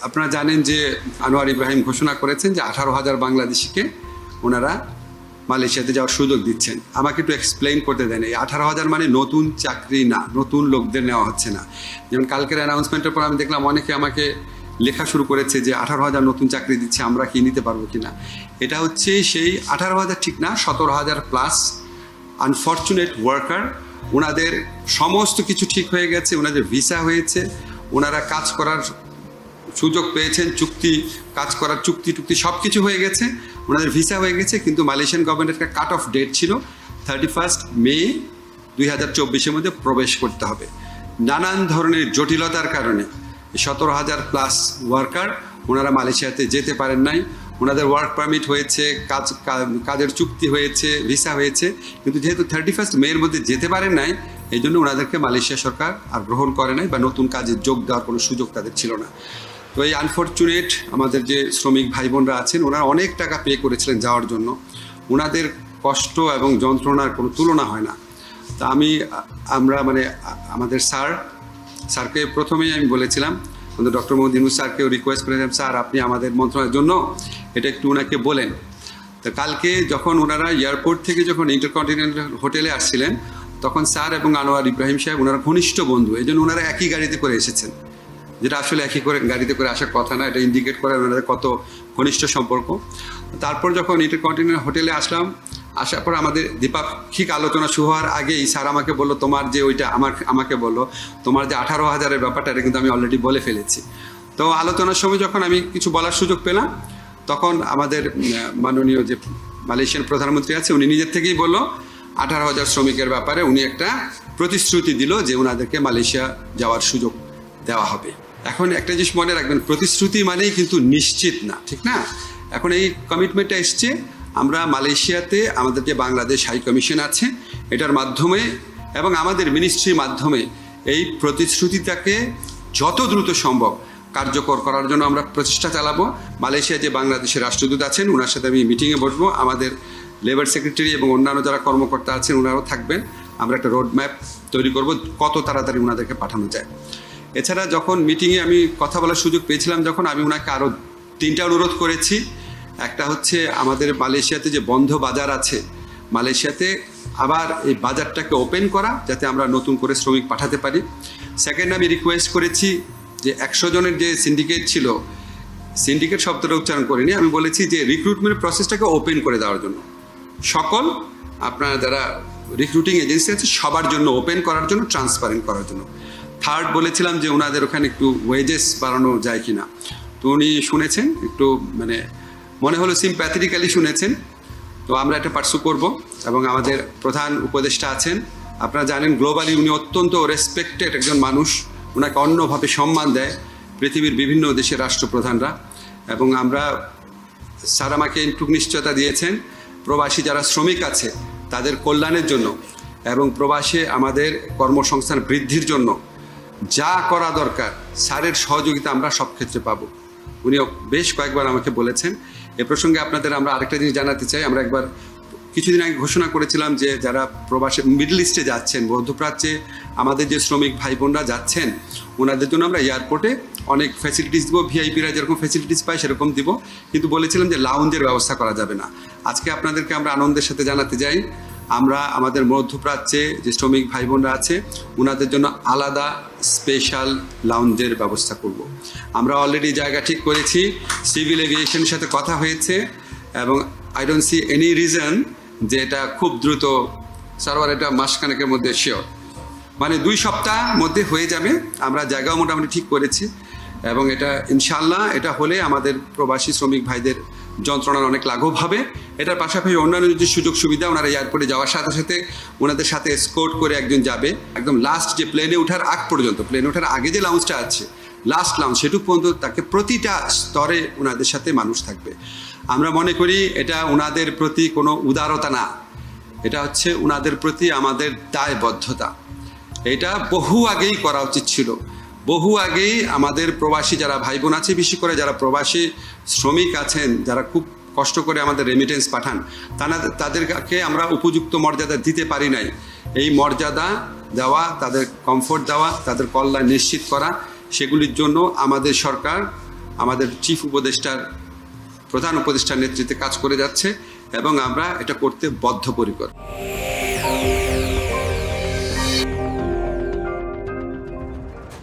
আপনারা জানেন যে আনোয়ার ইব্রাহিম ঘোষণা করেছেন যে 18,000 বাংলাদেশিকে ওনারা মালয়েশিয়াতে যাওয়ার সুযোগ দিচ্ছেন। আমাকে একটু এক্সপ্লেইন করতে দেন, এই 18,000 মানে নতুন চাকরি না, নতুন লোকদের নেওয়া হচ্ছে না। যেমন কালকের অ্যানাউন্সমেন্টের পর আমি দেখলাম অনেকে আমাকে লেখা শুরু করেছে যে 18,000 নতুন চাকরি দিচ্ছে, আমরা কি নিতে পারবো কি না। এটা হচ্ছে সেই 18,000 ঠিক না, 17,000 প্লাস আনফর্চুনেট ওয়ার্কার। ওনাদের সমস্ত কিছু ঠিক হয়ে গেছে, ওনাদের ভিসা হয়েছে, ওনারা কাজ করার সুযোগ পেয়েছেন, কাজ করার চুক্তি সব কিছু হয়ে গেছে, ওনাদের ভিসা হয়ে গেছে, কিন্তু মালয়েশিয়ান গভর্নমেন্টের একটা কাট অফ ডেট ছিল 31 মে 2024-এর মধ্যে প্রবেশ করতে হবে। নানান ধরনের জটিলতার কারণে 17,000 প্লাস ওয়ার্কার ওনারা মালয়েশিয়াতে যেতে পারেন নাই। ওনাদের ওয়ার্ক পারমিট হয়েছে, কাজের চুক্তি হয়েছে, ভিসা হয়েছে, কিন্তু যেহেতু 31 মের মধ্যে যেতে পারেন নাই, এই জন্য ওনাদেরকে মালয়েশিয়া সরকার আর গ্রহণ করে নাই বা নতুন কাজে যোগ দেওয়ার কোনো সুযোগ তাদের ছিল না। তো এই আনফর্চুনেট আমাদের যে শ্রমিক ভাই বোনরা আছেন, ওনারা অনেক টাকা পে করেছিলেন যাওয়ার জন্য। ওনাদের কষ্ট এবং যন্ত্রণার কোনো তুলনা হয় না। তা আমরা আমাদের স্যারকে প্রথমেই আমি বলেছিলাম, আমাদের ডক্টর মোহাম্মদ ইউনূস স্যারকেও রিকোয়েস্ট করেছিলাম, স্যার আপনি আমাদের মন্ত্রণালয়ের জন্য এটা একটু ওনাকে বলেন। তো কালকে যখন ওনারা এয়ারপোর্ট থেকে যখন ইন্টারকন্টিনেন্টাল হোটেলে আসছিলেন, তখন স্যার এবং আনোয়ার ইব্রাহিম সাহেব ওনারা ঘনিষ্ঠ বন্ধু, এই জন্য ওনারা একই গাড়িতে করে এসেছেন, যেটা আসলে গাড়িতে করে আসার কথা না। এটা ইন্ডিকেট করে ওনাদের কত ঘনিষ্ঠ সম্পর্ক। তারপর যখন ইন্টারকন্টিনেন্টাল হোটেলে আসার পর আমাদের দ্বিপাক্ষিক আলোচনা শুরু হওয়ার আগেই স্যার আমাকে বললো, তোমার যে ওইটা আমাকে বললো, তোমার যে 18,000-এর ব্যাপারটা, এটা কিন্তু আমি অলরেডি বলে ফেলেছি। তো আলোচনার সময় যখন আমি কিছু বলার সুযোগ পেলাম, তখন আমাদের মাননীয় যে মালয়েশিয়ান প্রধানমন্ত্রী আছে, উনি নিজের থেকেই বললো 18,000 শ্রমিকের ব্যাপারে উনি একটা প্রতিশ্রুতি দিল যে ওনাদেরকে মালয়েশিয়া যাওয়ার সুযোগ দেওয়া হবে। এখন একটা জিনিস মনে রাখবেন, প্রতিশ্রুতি মানেই কিন্তু নিশ্চিত না, ঠিক না? এখন এই কমিটমেন্টটা এসছে, আমরা মালয়েশিয়াতে আমাদের যে বাংলাদেশ হাই কমিশন আছে, এটার মাধ্যমে এবং আমাদের মিনিস্ট্রির মাধ্যমে এই প্রতিশ্রুতিটাকে যত দ্রুত সম্ভব কার্যকর করার জন্য আমরা প্রচেষ্টা চালাবো। মালয়েশিয়া যে বাংলাদেশের রাষ্ট্রদূত আছেন, ওনার সাথে আমি মিটিংয়ে বসবো, আমাদের লেবার সেক্রেটারি এবং অন্যান্য যারা কর্মকর্তা আছেন ওনারাও থাকবেন। আমরা একটা রোড ম্যাপ তৈরি করব কত তাড়াতাড়ি ওনাদেরকে পাঠানো যায়। এছাড়া যখন মিটিংয়ে আমি কথা বলার সুযোগ পেয়েছিলাম, যখন আমি ওনাকে আরও 3টা অনুরোধ করেছি। একটা হচ্ছে আমাদের মালয়েশিয়াতে যে বন্ধ বাজার আছে, মালয়েশিয়াতে আবার এই বাজারটাকে ওপেন করা, যাতে আমরা নতুন করে শ্রমিক পাঠাতে পারি। সেকেন্ড, আমি রিকোয়েস্ট করেছি যে 100 জনের যে সিন্ডিকেট ছিল, সিন্ডিকেট শব্দটা উচ্চারণ করিনি, আমি বলেছি যে রিক্রুটমেন্ট প্রসেসটাকে ওপেন করে দেওয়ার জন্য, সকল আপনার যারা রিক্রুটিং এজেন্সি আছে সবার জন্য ওপেন করার জন্য, ট্রান্সপারেন্ট করার জন্য। থার্ড, বলেছিলাম যে ওনাদের ওখানে একটু ওয়েজেস বাড়ানো যায় কিনা। তো উনি শুনেছেন, একটু মনে হলো সিম্প্যাথেটিক্যালি শুনেছেন। তো আমরা এটা পার্সু করব। এবং আমাদের প্রধান উপদেষ্টা আছেন, আপনারা জানেন গ্লোবালি উনি অত্যন্ত রেসপেক্টেড একজন মানুষ, ওনাকে অন্যভাবে সম্মান দেয় পৃথিবীর বিভিন্ন দেশের রাষ্ট্রপ্রধানরা। এবং স্যার আমাকে একটু নিশ্চয়তা দিয়েছেন, প্রবাসী যারা শ্রমিক আছে তাদের কল্যাণের জন্য এবং প্রবাসে আমাদের কর্মসংস্থান বৃদ্ধির জন্য যা করা দরকার, স্যারের সহযোগিতা আমরা সব ক্ষেত্রে পাবো। উনি বেশ কয়েকবার আমাকে বলেছেন। এ প্রসঙ্গে আপনাদের আমরা আরেকটা জিনিস জানাতে চাই, আমরা একবার কিছুদিন আগে ঘোষণা করেছিলাম যে যারা প্রবাসে মিডল ইস্টে যাচ্ছেন, মধ্যপ্রাচ্যে আমাদের যে শ্রমিক ভাই বোনরা যাচ্ছেন, ওনাদের জন্য আমরা এয়ারপোর্টে অনেক ফ্যাসিলিটিস দিব, ভিআইপিরা যেরকম ফ্যাসিলিটিস পায় সেরকম দিব, কিন্তু বলেছিলাম যে লাউঞ্জের ব্যবস্থা করা যাবে না। আজকে আপনাদেরকে আমরা আনন্দের সাথে জানাতে যাই, আমরা আমাদের মধ্যপ্রাচ্যে যে শ্রমিক ভাই বোনরা আছে ওনাদের জন্য আলাদা স্পেশাল লাউঞ্জের ব্যবস্থা করব। আমরা অলরেডি জায়গা ঠিক করেছি, সিভিল এভিয়েশনের সাথে কথা হয়েছে, এবং I don't see any reason যে এটা খুব দ্রুত, সার্ভার এটা মাসখানেকের মধ্যে শিওর, 2 সপ্তাহ মধ্যে হয়ে যাবে। আমরা জায়গাও মোটামুটি ঠিক করেছি, এবং এটা ইনশাল্লাহ এটা হলে আমাদের প্রবাসী শ্রমিক ভাইদের যন্ত্রণার অনেক লাঘব হবে। এটার পাশাপাশি অন্যান্য যে সুযোগ সুবিধা, ওনারা এয়ারপোর্টে যাওয়ার সাথে সাথে ওনাদের সাথে এসকোর্ট করে একজন যাবে, একদম লাস্ট যে প্লেনে ওঠার আগ পর্যন্ত, প্লেনে ওঠার আগে যে লাউঞ্জটা আছে লাস্ট লাউঞ্জ, সেটুকু পর্যন্ত তাকে প্রতিটা স্তরে ওনাদের সাথে মানুষ থাকবে। আমরা মনে করি এটা ওনাদের প্রতি কোনো উদারতা না, এটা হচ্ছে ওনাদের প্রতি আমাদের দায়বদ্ধতা। এটা বহু আগেই করা উচিত ছিল, বহু আগেই আমাদের প্রবাসী যারা ভাই বোন আছে, বিশেষ করে যারা প্রবাসী শ্রমিক আছেন, যারা খুব কষ্ট করে আমাদের রেমিটেন্স পাঠান, তাদেরকে আমরা উপযুক্ত মর্যাদা দিতে পারি নাই। এই মর্যাদা দেওয়া, তাদের কমফোর্ট দেওয়া, তাদের কল্যাণ নিশ্চিত করা, সেগুলির জন্য আমাদের সরকার আমাদের চিফ উপদেষ্টার প্রধান উপদেষ্টার নেতৃত্বে কাজ করে যাচ্ছে এবং আমরা এটা করতে বদ্ধপরিকর।